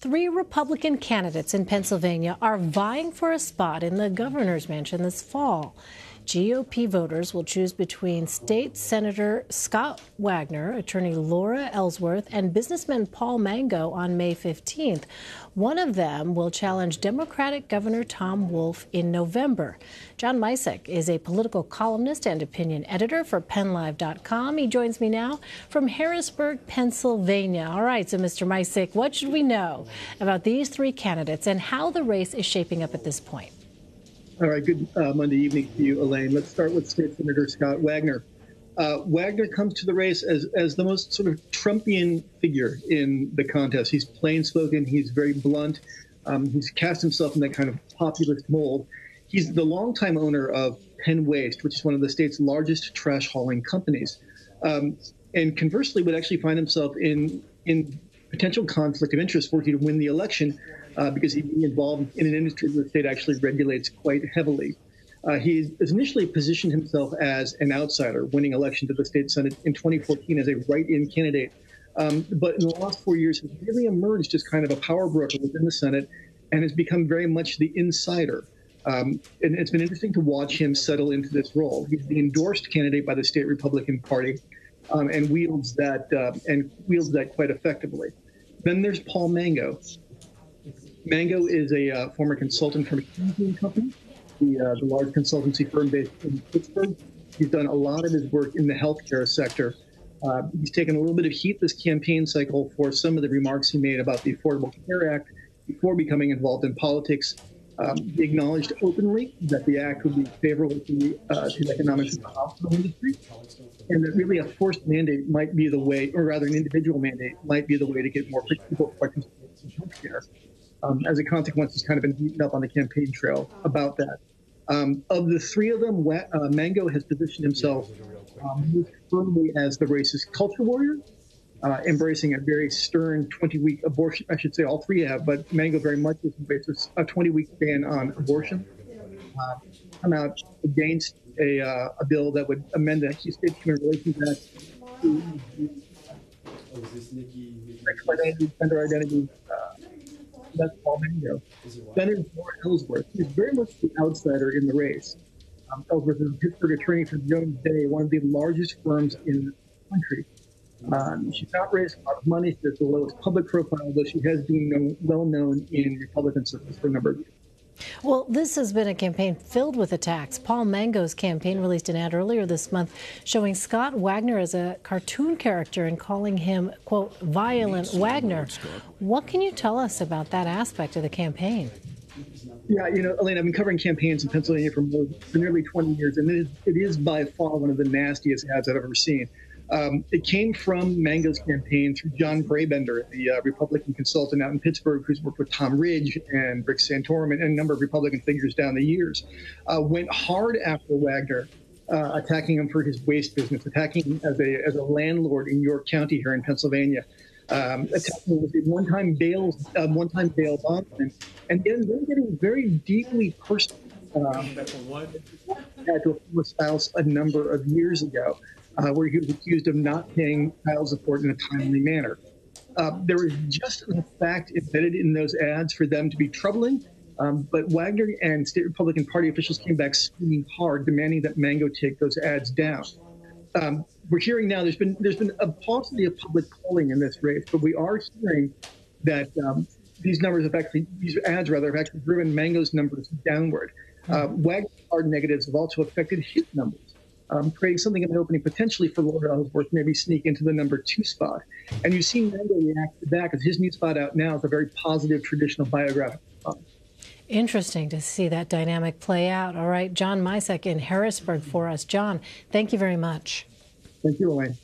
Three Republican candidates in Pennsylvania are vying for a spot in the governor's mansion this fall. GOP voters will choose between State Senator Scott Wagner, Attorney Laura Ellsworth, and businessman Paul Mango on May 15th. One of them will challenge Democratic Governor Tom Wolf in November. John Micek is a political columnist and opinion editor for PennLive.com. He joins me now from Harrisburg, Pennsylvania. All right, so Mr. Micek, what should we know about these three candidates and how the race is shaping up at this point? All right, good Monday evening to you, Elaine. Let's start with State Senator Scott Wagner. Wagner comes to the race as the most sort of Trumpian figure in the contest. He's plain-spoken. He's very blunt. He's cast himself in that kind of populist mold. He's the longtime owner of Penn Waste, which is one of the state's largest trash hauling companies. And conversely, would actually find himself in potential conflict of interest were he to win the election because he'd be involved in an industry that the state actually regulates quite heavily. He has initially positioned himself as an outsider, winning election to the state senate in 2014 as a write-in candidate. But in the last 4 years, has really emerged as kind of a power broker within the Senate and has become very much the insider. And it's been interesting to watch him settle into this role. He's the endorsed candidate by the state Republican Party and wields that quite effectively. Then there's Paul Mango. Mango is a former consultant from a Canadian company, the large consultancy firm based in Pittsburgh. He's done a lot of his work in the healthcare sector. He's taken a little bit of heat this campaign cycle for some of the remarks he made about the Affordable Care Act before becoming involved in politics. He acknowledged openly that the act would be favorable to the economics of the hospital industry, and that really a forced mandate might be the way, or rather an individual mandate might be the way to get more people participate in healthcare. As a consequence, he's kind of been beaten up on the campaign trail about that. Of the three of them, Mango has positioned himself most firmly as the race's culture warrior, embracing a very stern 20-week abortion. I should say all three have, but Mango very much embraces a 20-week ban on abortion. Come out against a bill that would amend the State Human Relations Act to sexual identity, gender identity. That's Paul Mango. Then there's Laura Ellsworth. She's very much the outsider in the race. Ellsworth is a Pittsburgh attorney for Jones Day, one of the largest firms in the country. She's not raised a lot of money. She has the lowest public profile, though she has been well known in Republican circles for a number of years. Well, this has been a campaign filled with attacks. Paul Mango's campaign released an ad earlier this month showing Scott Wagner as a cartoon character and calling him, quote, violent Wagner. What can you tell us about that aspect of the campaign? Yeah, Elaine, I've been covering campaigns in Pennsylvania for nearly 20 years, and it is by far one of the nastiest ads I've ever seen. It came from Mango's campaign through John Brabender, the Republican consultant out in Pittsburgh, who's worked with Tom Ridge and Rick Santorum and a number of Republican figures down the years. Went hard after Wagner, attacking him for his waste business, attacking him as a landlord in York County here in Pennsylvania. Attacking him with a one-time bail bondsman, and then getting very deeply personal. Had to a former spouse a number of years ago. Where he was accused of not paying child support in a timely manner. There was just enough fact embedded in those ads for them to be troubling, but Wagner and state Republican Party officials came back screaming hard, demanding that Mango take those ads down. We're hearing now there's been a paucity of public polling in this race, but we are hearing that these ads have actually driven Mango's numbers downward. Wagner's hard negatives have also affected his numbers. Creating something of an opening potentially for Laura Ellsworth, maybe sneak into the number 2 spot. And you've seen Mango react to that because his new spot out now is a very positive traditional biographical spot. Interesting to see that dynamic play out. All right, John Micek in Harrisburg for us. John, thank you very much. Thank you, Elaine.